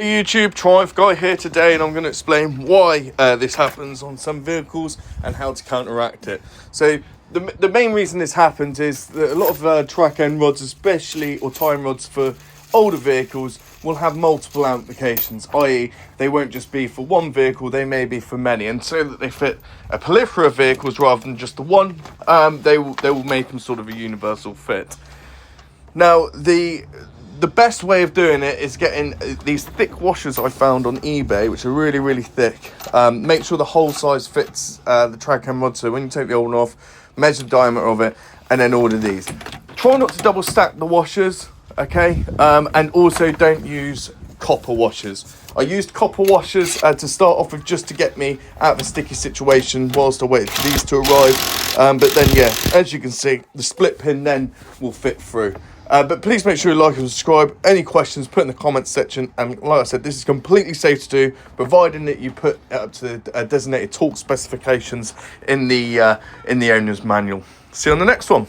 YouTube, Triumph Guy here today, and I'm going to explain why this happens on some vehicles and how to counteract it. So the main reason this happens is that a lot of track end rods, especially or time rods for older vehicles, will have multiple applications, i.e. they won't just be for one vehicle, they may be for many, and so that they fit a plethora of vehicles rather than just the one, they will make them sort of a universal fit. Now, the best way of doing it is getting these thick washers I found on eBay, which are really, really thick. Make sure the hole size fits the track end rod, so when you take the old one off, measure the diameter of it, and then order these. Try not to double stack the washers, okay? And also don't use copper washers. I used copper washers to start off with, just to get me out of a sticky situation whilst I waited for these to arrive. But then, yeah, as you can see, the split pin then will fit through. But please make sure you like and subscribe. Any questions, put in the comments section. And like I said, this is completely safe to do, providing that you put it up to the designated torque specifications in the owner's manual. See you on the next one.